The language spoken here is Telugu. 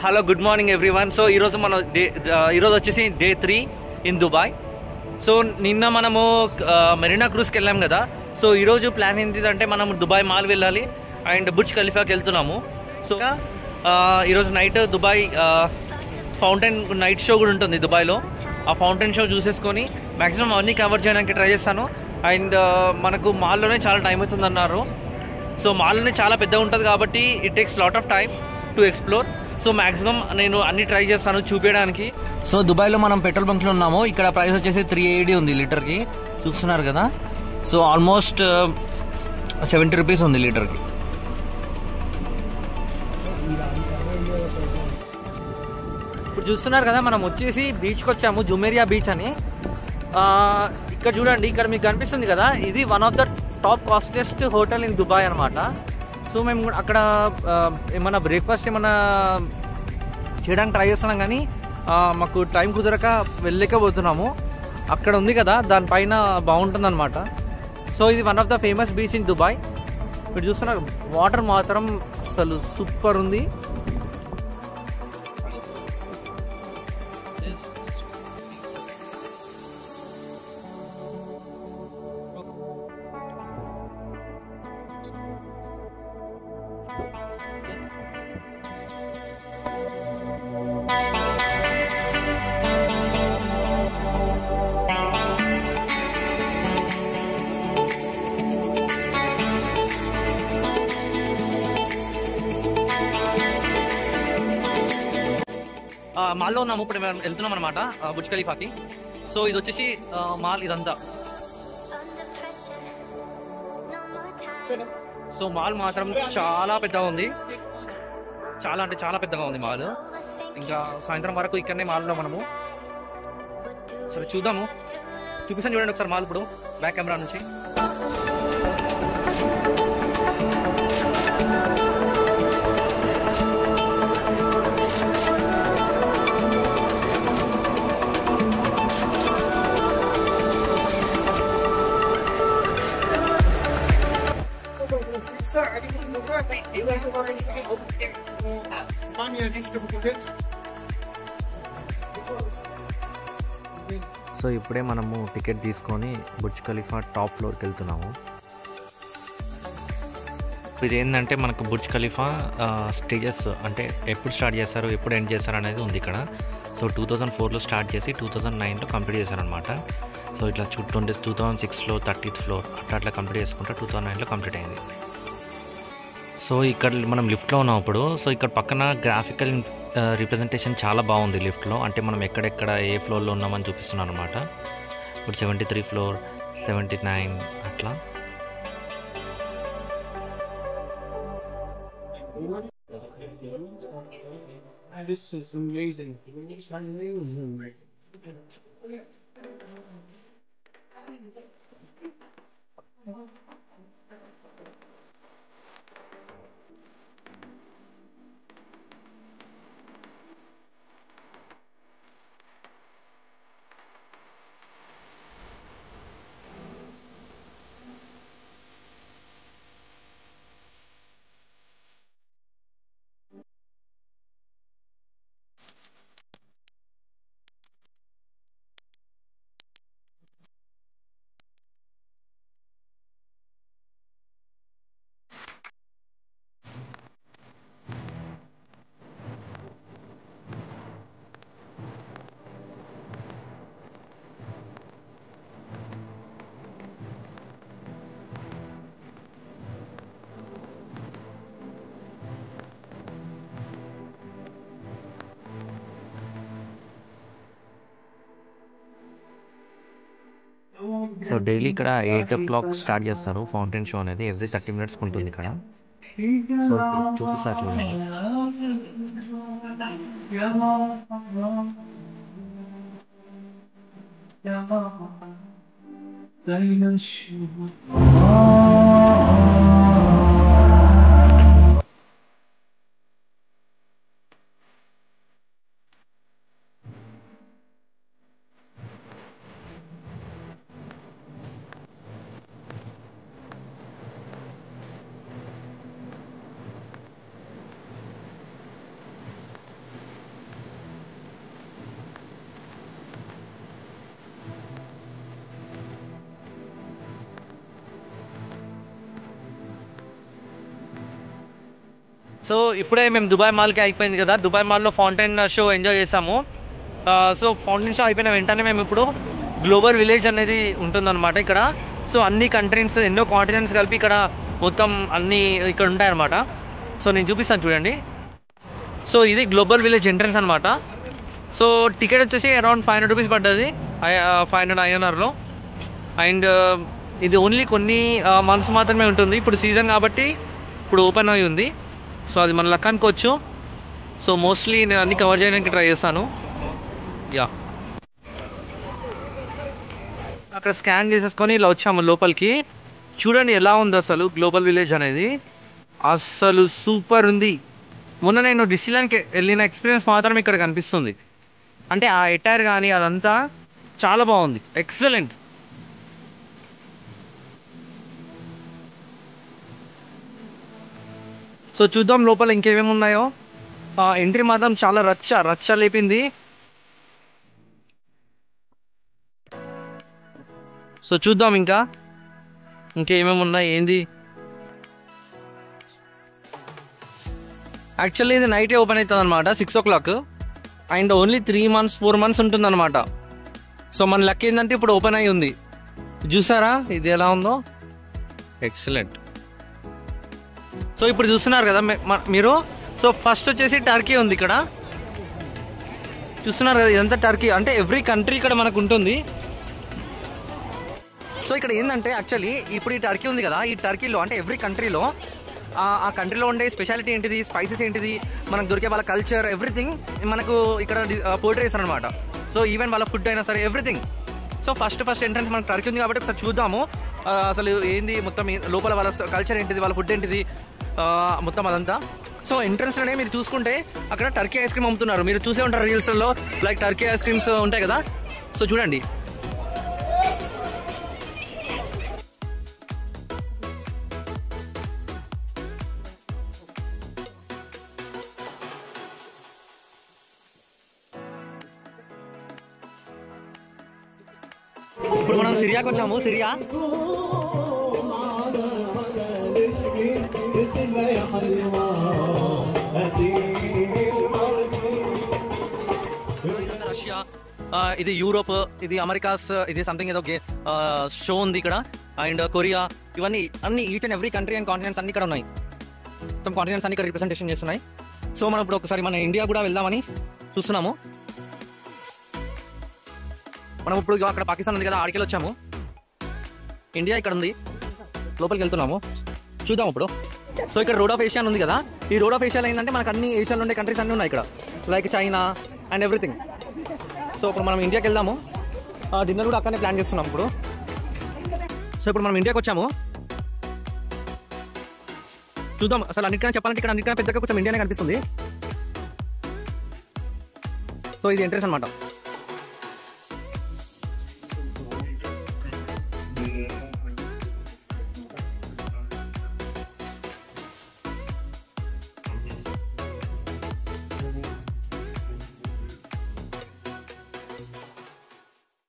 Hello good morning everyone. So ఈరోజు మన ఈరోజు వచ్చేసి డే 3 ఇన్ దుబాయ్. సో నిన్న మనము మెరీనా క్రూజ్కి వెళ్ళాం కదా. సో ఈరోజు ప్లాన్ ఏంటిదంటే మనం దుబాయ్ మాల్ వెళ్ళాలి అండ్ బుర్జ్ ఖలీఫాకి వెళ్తున్నాము. సో ఈరోజు night Dubai fountain night show కూడా ఉంటుంది దుబాయ్లో. ఆ ఫౌంటైన్ షో చూసేసుకొని మ్యాక్సిమం అన్నీ కవర్ చేయడానికి ట్రై చేస్తాను. అండ్ మనకు మాల్లోనే చాలా టైం అవుతుంది అన్నారు. సో మాల్లోనే చాలా పెద్దగా ఉంటుంది కాబట్టి it takes lot of time to explore. So maximum నేను అన్ని ట్రై చేస్తాను చూపించడానికి. సో దుబాయ్లో మనం పెట్రోల్ బంక్లో ఉన్నాము. ఇక్కడ ప్రైస్ వచ్చేసి 380 ఉంది లీటర్కి, చూస్తున్నారు కదా. సో ఆల్మోస్ట్ 70 రూపీస్ ఉంది లీటర్కి. ఇప్పుడు చూస్తున్నారు కదా, మనం వచ్చేసి బీచ్కి వచ్చాము, జుమేరియా బీచ్ అని. ఇక్కడ చూడండి, ఇక్కడ మీకు కనిపిస్తుంది కదా, ఇది one of the top costliest hotel in Dubai అనమాట. సో మేము అక్కడ ఏమన్నా బ్రేక్ఫాస్ట్ ఏమన్నా చేయడానికి ట్రై చేస్తున్నాం, కానీ మాకు టైం కుదరక వెళ్ళలేకపోతున్నాము. అక్కడ ఉంది కదా, దానిపైన బాగుంటుంది అనమాట. సో ఇది one of the famous beach in Dubai. మీరు చూస్తున్నారు, వాటర్ మాత్రం అసలు సూపర్ ఉంది. మాల్లో ఉన్నాము, ఇప్పుడు మేము వెళ్తున్నాం అనమాట బుర్జ్ ఖలీఫాకి. సో ఇది వచ్చేసి మాల్ ఇదంతా. సో మాల్ మాత్రం చాలా పెద్దగా ఉంది, చాలా అంటే చాలా పెద్దగా ఉంది మాల్. ఇంకా సాయంత్రం వరకు ఇక్కడనే మాల్లో మనము. సరే చూద్దాము, చూపిస్తాను చూడండి ఒకసారి మాల్ ఇప్పుడు బ్యాక్ కెమెరా నుంచి. సో ఇప్పుడే మనము టికెట్ తీసుకొని బుర్జ్ ఖలీఫా టాప్ ఫ్లోర్కి వెళ్తున్నాము. ఇది ఏంటంటే మనకు బుర్జ్ ఖలీఫా స్టేజెస్ అంటే ఎప్పుడు స్టార్ట్ చేస్తారు, ఎప్పుడు ఎండ్ చేస్తారు అనేది ఉంది ఇక్కడ. సో 2004లో స్టార్ట్ చేసి 2009లో కంప్లీట్ చేశారనమాట. సో ఇట్లా 2006లో 30th ఫ్లోర్ అట్లా కంప్లీట్ చేసుకుంటే 2009లో కంప్లీట్ అయింది. సో ఇక్కడ మనం లిఫ్ట్లో ఉన్నాం ఇప్పుడు. సో ఇక్కడ పక్కన గ్రాఫికల్ రిప్రజెంటేషన్ చాలా బాగుంది లిఫ్ట్లో. అంటే మనం ఎక్కడెక్కడ ఏ ఫ్లోర్లో ఉన్నామని చూపిస్తున్నాను అనమాట. ఇప్పుడు 73 ఫ్లోర్, 79 అట్లా. This is amazing. So daily ఇక్కడ 8 o'clock స్టార్ట్ చేస్తారు ఫౌంటైన్ షో అనేది. ఎవ్రీ 30 minutes ఉంటుంది ఇక్కడ. సో చూపిస్తారు చూడండి. సో ఇప్పుడే మేము దుబాయ్ మాల్కి అయిపోయింది కదా, దుబాయ్ మాల్లో ఫౌంటైన్ షో ఎంజాయ్ చేసాము. సో ఫౌంటైన్ షో అయిపోయిన వెంటనే మేము ఇప్పుడు గ్లోబల్ విలేజ్ అనేది ఉంటుందన్నమాట ఇక్కడ. సో అన్ని కంట్రీస్, ఎన్నో కాంటినెంట్స్ కలిపి ఇక్కడ మొత్తం అన్నీ ఇక్కడ ఉంటాయన్నమాట. సో నేను చూపిస్తాను చూడండి. సో ఇది గ్లోబల్ విలేజ్ ఎంట్రన్స్ అనమాట. సో టికెట్ వచ్చేసి అరౌండ్ 500 రూపీస్ పడ్డది, 500 INRలో. అండ్ ఇది ఓన్లీ కొన్ని మంత్స్ మాత్రమే ఉంటుంది. ఇప్పుడు సీజన్ కాబట్టి ఇప్పుడు ఓపెన్ అయి ఉంది. సో అది మన లక్ అనుకోవచ్చు. సో మోస్ట్లీ నేను అన్ని కవర్ చేయడానికి ట్రై చేస్తాను. యా, అక్కడ స్కాన్ చేసేసుకొని ఇలా వచ్చాము లోపలికి. చూడండి ఎలా ఉంది అసలు గ్లోబల్ విలేజ్ అనేది, అస్సలు సూపర్ ఉంది. మొన్న నేను డిస్నీలాండ్కి వెళ్ళిన ఎక్స్పీరియన్స్ మాత్రం ఇక్కడ కనిపిస్తుంది. అంటే ఆ ఎటైర్ కానీ అదంతా చాలా బాగుంది, ఎక్సలెంట్. సో చూద్దాం లోపల ఇంకేమేమి ఉన్నాయో. ఎంట్రీ మాత్రం చాలా రచ్చ లేపింది. సో చూద్దాం ఇంకేమేమి ఉన్నాయి ఏంది. యాక్చువల్లీ ఇది నైటే ఓపెన్ అవుతుంది అనమాట, 6 o'clock. అండ్ ఓన్లీ 4 months ఉంటుంది అనమాట. సో మన లక్ ఏంటంటే ఇప్పుడు ఓపెన్ అయి ఉంది. చూసారా ఇది ఎలా ఉందో, ఎక్సలెంట్. సో ఇప్పుడు చూస్తున్నారు కదా మీరు. సో ఫస్ట్ వచ్చేసి టర్కీ ఉంది ఇక్కడ, చూస్తున్నారు కదా, ఇదంతా టర్కీ. అంటే ఎవ్రీ కంట్రీ ఇక్కడ మనకు ఉంటుంది. సో ఇక్కడ ఏంటంటే యాక్చువల్లీ ఇప్పుడు ఈ టర్కీ ఉంది కదా, ఈ టర్కీలో అంటే ఎవ్రీ కంట్రీలో ఆ కంట్రీలో ఉండే స్పెషాలిటీ ఏంటిది, స్పైసెస్ ఏంటిది, మనకు దొరికే వాళ్ళ కల్చర్, ఎవ్రీథింగ్ మనకు ఇక్కడ పోర్ట్రే చేస్తారు అనమాట. సో ఈవెన్ వాళ్ళ ఫుడ్ అయినా సరే ఎవ్రీథింగ్. సో ఫస్ట్ ఎంట్రన్స్ మనకు టర్కీ ఉంది కాబట్టి ఒకసారి చూద్దాము అసలు ఏంది మొత్తం, లోపల వాళ్ళ కల్చర్ ఏంటిది, వాళ్ళ ఫుడ్ ఏంటిది, మొత్తం అదంతా. సో ఎంట్రన్స్లోనే మీరు చూసుకుంటే అక్కడ టర్కీ ఐస్ క్రీమ్ అమ్ముతున్నారు. మీరు చూసే ఉంటారు రీల్స్లో, లైక్ టర్కీ ఐస్ క్రీమ్స్ ఉంటాయి కదా. సో చూడండి, ఇప్పుడు మనం సిరియాకి వచ్చాము. సిరియా రష్యా, ఇది యూరోప్, ఇది అమెరికాస్, ఇది సంథింగ్ ఏదో షో ఉంది ఇక్కడ. అండ్ కొరియా, ఇవన్నీ అన్ని each and every country and continents అన్ని ఇక్కడ ఉన్నాయి. మొత్తం కాంటినెంట్స్ అన్ని ఇక్కడ రిప్రజెంటేషన్ చేస్తున్నాయి. సో మనం ఇప్పుడు ఒకసారి మన ఇండియా కూడా వెళ్దామని చూస్తున్నాము. మనం ఇప్పుడు అక్కడ పాకిస్తాన్ ఉంది కదా, ఆడికి వచ్చాము. ఇండియా ఇక్కడ ఉంది, లోపలికి వెళ్తున్నాము, చూద్దాం ఇప్పుడు. సో ఇక్కడ రోడ్ ఆఫ్ ఏషియా ఉంది కదా, ఈ రోడ్ ఆఫ్ ఏషియాలో ఏంటంటే మనకు అన్ని ఏషియాలో ఉండే కంట్రీస్ అన్నీ ఉన్నాయి ఇక్కడ, like China and everything. So ఇప్పుడు మనం ఇండియాకి వెళ్దాము. డిన్నర్ కూడా అక్కడనే ప్లాన్ చేస్తున్నాం ఇప్పుడు. సో ఇప్పుడు మనం ఇండియాకి వచ్చాము, చూద్దాం. అసలు అన్నిటికన్నా చెప్పాలంటే ఇక్కడ అన్నిటికన్నా పెద్దగా కొంచెం ఇండియానే కనిపిస్తుంది. సో ఇది ఎంట్రెన్స్ అనమాట.